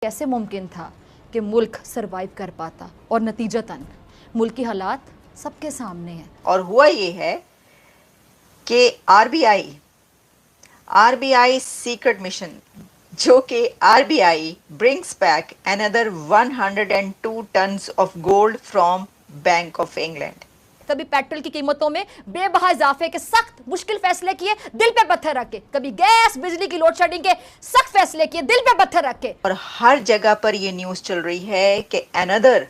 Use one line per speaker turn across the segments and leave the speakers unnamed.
कैसे मुमकिन था कि मुल्क सरवाइव कर पाता, और नतीजतन मुल्क की हालात सबके सामने हैं।
और हुआ ये है कि आरबीआई सीक्रेट मिशन, जो कि RBI brings back another 102 tons of gold from bank of England.
कभी पेट्रोल की कीमतों में बेबहा इजाफे के सख्त मुश्किल फैसले किए दिल पे पत्थर रख के, कभी गैस बिजली की लोड शेडिंग के सख्त फैसले किए दिल पे पत्थर रख के।
और हर जगह पर ये न्यूज चल रही है कि another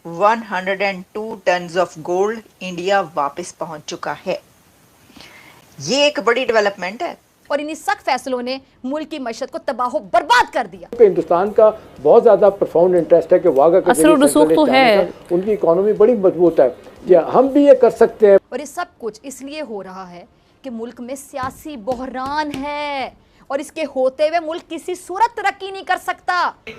102 tons of gold India वापस पहुंच चुका है। ये एक बड़ी डेवलपमेंट है
और इन्हीं सख्त फैसलों ने मुल्क की मईशत को तबाह बर्बाद कर दिया।
हिंदुस्तान का बहुत ज्यादा प्रोफाउंड इंटरेस्ट है कि वागा का
असर रसूख तो है,
उनकी इकोनॉमी बड़ी मजबूत है, क्या हम भी ये कर सकते हैं।
और ये सब कुछ इसलिए हो रहा है कि मुल्क में सियासी बहरान है, और इसके होते हुए मुल्क किसी सूरत तरक्की नहीं कर सकता।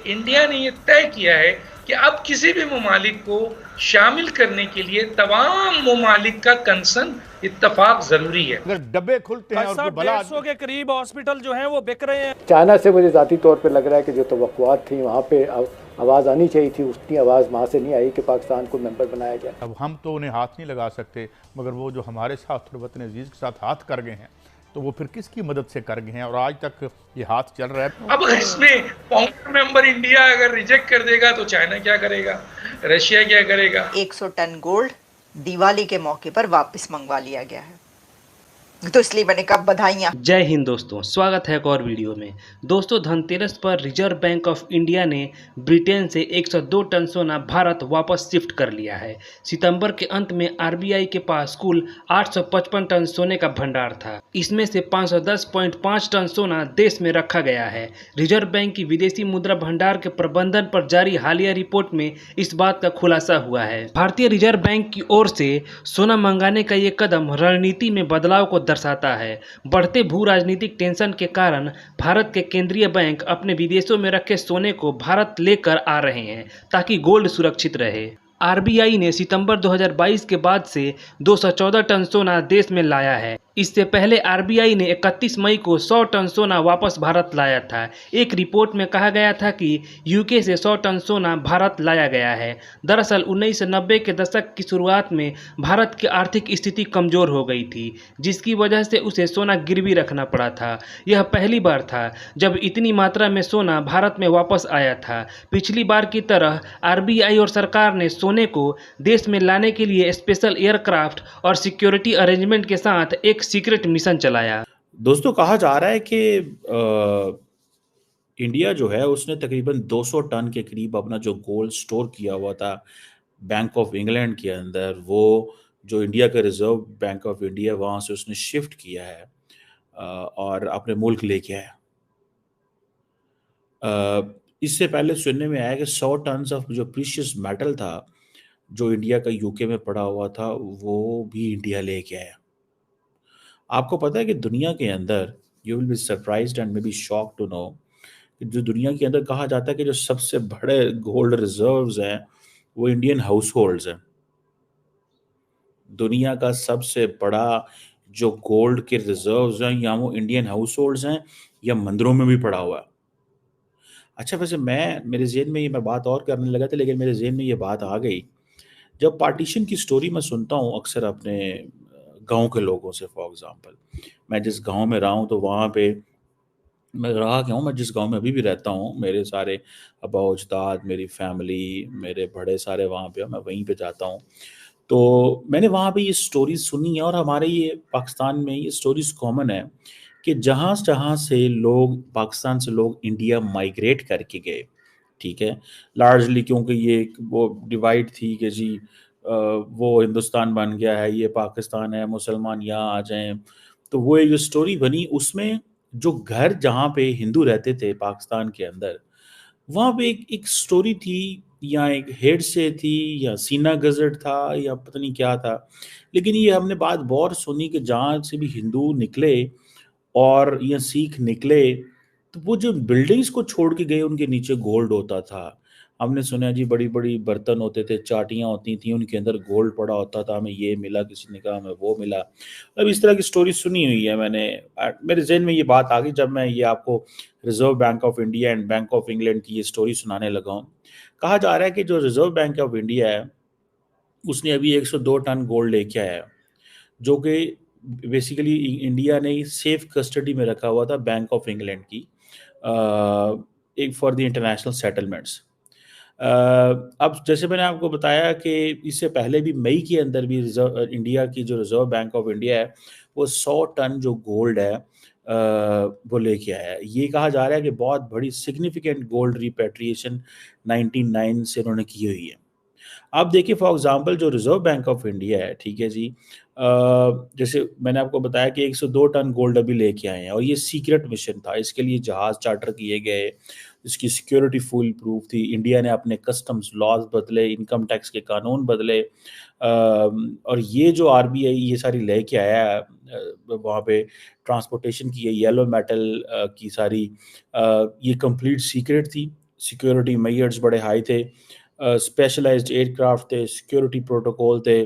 इंडिया ने ये तय किया है कि अब किसी भी ममालिक को शामिल करने के लिए तमाम ममालिक का कंसर्न इत्तफाक जरूरी है।
अगर डब्बे खुलते हैं और
150 के करीब हॉस्पिटल जो हैं वो बिक रहे हैं।
चाइना से मुझे जाती तौर पे लग रहा है कि जो तवक्कुआत थी वहाँ पे आवाज़ आनी चाहिए थी, उतनी आवाज़ वहाँ से नहीं आई कि पाकिस्तान को मेंबर बनाया जाए।
अब हम तो उन्हें हाथ नहीं लगा सकते, मगर वो जो हमारे साथ वतन अजीज़ के साथ हाथ कर गए हैं, तो वो फिर किसकी मदद से कर गए हैं, और आज तक ये हाथ चल रहा है।
अब इसमें फाउंडर मेंबर इंडिया अगर रिजेक्ट कर देगा तो चाइना क्या करेगा, रशिया क्या करेगा।
100 टन गोल्ड दिवाली के मौके पर वापस मंगवा लिया गया है, तो इसलिए मैंने कहा बधाइयाँ।
जय हिंद दोस्तों, स्वागत है एक और वीडियो में। दोस्तों, धनतेरस पर रिजर्व बैंक ऑफ इंडिया ने ब्रिटेन से 102 टन सोना भारत वापस शिफ्ट कर लिया है। सितंबर के अंत में आरबीआई के पास कुल 855 टन सोने का भंडार था। इसमें से 510.5 टन सोना देश में रखा गया है। रिजर्व बैंक की विदेशी मुद्रा भंडार के प्रबंधन पर जारी हालिया रिपोर्ट में इस बात का खुलासा हुआ है। भारतीय रिजर्व बैंक की ओर से सोना मंगाने का ये कदम रणनीति में बदलाव को दर्शाता है। बढ़ते भू राजनीतिक टेंशन के कारण भारत के केंद्रीय बैंक अपने विदेशों में रखे सोने को भारत लेकर आ रहे हैं ताकि गोल्ड सुरक्षित रहे। आरबीआई ने सितंबर 2022 के बाद से 214 टन सोना देश में लाया है। इससे पहले आरबीआई ने 31 मई को 100 टन सोना वापस भारत लाया था। एक रिपोर्ट में कहा गया था कि यूके से 100 टन सोना भारत लाया गया है। दरअसल 1990 के दशक की शुरुआत में भारत की आर्थिक स्थिति कमज़ोर हो गई थी, जिसकी वजह से उसे सोना गिरवी रखना पड़ा था। यह पहली बार था जब इतनी मात्रा में सोना भारत में वापस आया था। पिछली बार की तरह आरबीआई और सरकार ने सोने को देश में लाने के लिए स्पेशल एयरक्राफ्ट और सिक्योरिटी अरेंजमेंट के साथ एक सीक्रेट मिशन चलाया।
दोस्तों, कहा जा रहा है कि इंडिया जो है उसने तकरीबन 200 टन के करीब अपना जो गोल्ड स्टोर किया हुआ था बैंक ऑफ इंग्लैंड के अंदर, वो जो इंडिया का रिजर्व बैंक ऑफ इंडिया, वहाँ से उसने शिफ्ट किया है और अपने मुल्क लेके आया। इससे पहले सुनने में आया कि 100 टन ऑफ जो प्रीशियस मेटल था जो इंडिया का यूके में पड़ा हुआ था, वो भी इंडिया लेके आया। आपको पता है कि दुनिया के अंदर, you will be surprised and may be shock to know, कि जो दुनिया के अंदर कहा जाता है कि जो सबसे बड़े गोल्ड रिजर्व्स हैं वो इंडियन हाउस होल्ड्स हैं। दुनिया का सबसे बड़ा जो गोल्ड के रिजर्व्स हैं या वो इंडियन हाउस होल्ड्स हैं या मंदिरों में भी पड़ा हुआ है। अच्छा, वैसे मेरे जेहन में ये मैं बात और करने लगा था, लेकिन मेरे जेहन में ये बात आ गई जब पार्टीशन की स्टोरी मैं सुनता हूँ अक्सर अपने गांव के लोगों से। फॉर एग्जांपल, मैं जिस गांव में रहा हूँ, तो वहाँ पे मैं रहा क्या हूँ, मैं जिस गांव में अभी भी रहता हूँ, मेरे सारे अब्बा अजदाद, मेरी फैमिली, मेरे बड़े सारे वहाँ पे, मैं वहीं पे जाता हूँ। तो मैंने वहाँ पे ये स्टोरीज सुनी है, और हमारे ये पाकिस्तान में ये स्टोरीज कॉमन है कि जहाँ जहाँ से लोग, पाकिस्तान से लोग इंडिया माइग्रेट करके गए, ठीक है, लार्जली क्योंकि ये वो डिवाइड थी कि जी वो हिंदुस्तान बन गया है, ये पाकिस्तान है, मुसलमान यहाँ आ जाएं। तो वो एक जो स्टोरी बनी, उसमें जो घर जहाँ पे हिंदू रहते थे पाकिस्तान के अंदर, वहाँ पे एक स्टोरी थी, या एक हेड से थी, या सीना गजट था, या पता नहीं क्या था, लेकिन ये हमने बात बहुत सुनी कि जहाँ से भी हिंदू निकले और या सिख निकले, तो वो जो बिल्डिंग्स को छोड़ के गए उनके नीचे गोल्ड होता था। हमने सुना है जी बड़ी बड़ी बर्तन होते थे, चाटियाँ होती थी, उनके अंदर गोल्ड पड़ा होता था, हमें ये मिला, किसी ने कहा हमें वो मिला। अब इस तरह की स्टोरी सुनी हुई है मैंने। मेरे जहन में ये बात आ गई जब मैं ये आपको reserve bank of India and bank of England की ये स्टोरी सुनाने लगा हूँ। कहा जा रहा है कि जो रिजर्व बैंक ऑफ इंडिया है उसने अभी 102 टन गोल्ड लेके आया है, जो कि बेसिकली इंडिया ने ही सेफ कस्टडी में रखा हुआ था बैंक ऑफ इंग्लैंड की, एक फॉर द इंटरनेशनल सेटलमेंट्स। अब जैसे मैंने आपको बताया कि इससे पहले भी मई के अंदर भी इंडिया की जो रिजर्व बैंक ऑफ इंडिया है वो 100 टन जो गोल्ड है वो लेके आया है। ये कहा जा रहा है कि बहुत बड़ी सिग्निफिकेंट गोल्ड रिपेट्रिएशन 99 से उन्होंने की हुई है। आप देखिए फॉर एग्जांपल जो रिजर्व बैंक ऑफ इंडिया है, ठीक है जी, जैसे मैंने आपको बताया कि 102 टन गोल्ड अभी लेके आए हैं और ये सीक्रेट मिशन था। इसके लिए जहाज चार्टर किए गए, इसकी सिक्योरिटी फुल प्रूफ थी। इंडिया ने अपने कस्टम्स लॉज बदले, इनकम टैक्स के कानून बदले, और ये जो आरबीआई ये सारी लेके आया है वहाँ पे ट्रांसपोर्टेशन की, ये येलो मेटल की सारी ये कंप्लीट सीक्रेट थी। सिक्योरिटी मेजर्स बड़े हाई थे, स्पेशलाइज्ड एयरक्राफ्ट थे, सिक्योरिटी प्रोटोकॉल थे।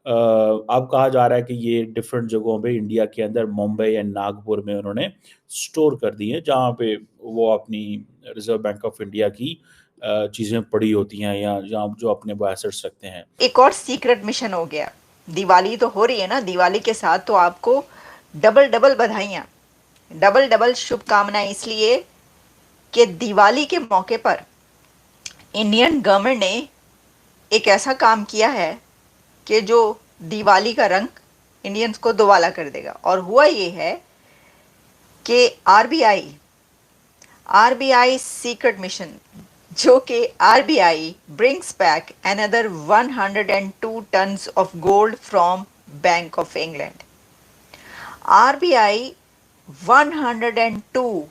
अब कहा जा रहा है कि ये डिफरेंट जगहों पे इंडिया के अंदर मुंबई एंड नागपुर में उन्होंने स्टोर कर दिए, जहाँ पे वो अपनी रिजर्व बैंक ऑफ इंडिया की चीज़ें पड़ी होती हैं या जहाँ जो अपने वो एसेट्स रखते हैं।
एक और सीक्रेट मिशन हो गया। दिवाली तो हो रही है ना, दिवाली के साथ तो आपको डबल डबल बधाइयाँ, डबल डबल शुभकामनाएं, इसलिए कि दिवाली के मौके पर इंडियन गवर्नमेंट ने एक ऐसा काम किया है कि जो दिवाली का रंग इंडियंस को दोबाला कर देगा। और हुआ ये है कि आरबीआई सीक्रेट मिशन, जो कि RBI brings back another 102 tons of gold from bank of England. RBI 102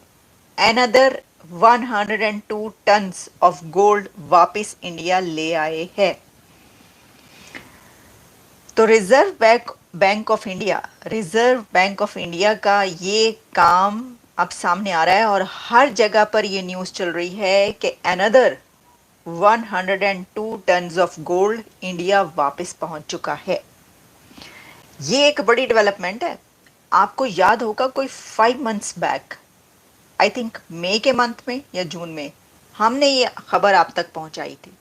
tons of gold वापस इंडिया ले आए हैं। तो रिजर्व बैंक ऑफ इंडिया का ये काम अब सामने आ रहा है और हर जगह पर ये न्यूज़ चल रही है कि another 102 tons of gold India वापस पहुंच चुका है। ये एक बड़ी डेवलपमेंट है। आपको याद होगा कोई 5 मंथ्स बैक, आई थिंक मई के मंथ में या जून में, हमने ये खबर आप तक पहुंचाई थी।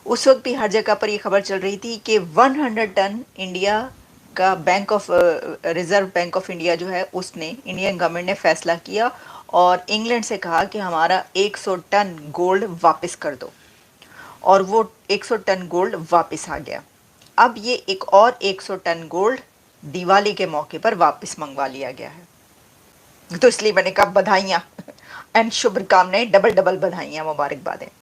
उस वक्त भी हर जगह पर ये खबर चल रही थी कि 100 टन इंडिया का रिजर्व बैंक ऑफ इंडिया जो है उसने, इंडियन गवर्नमेंट ने फैसला किया और इंग्लैंड से कहा कि हमारा 100 टन गोल्ड वापस कर दो, और वो 100 टन गोल्ड वापस आ गया। अब ये एक और 100 टन गोल्ड दिवाली के मौके पर वापस मंगवा लिया गया है। तो इसलिए मैंने कहा बधाइयाँ एंड शुभकामनाएं, डबल डबल बधाइयाँ, मुबारकबादें।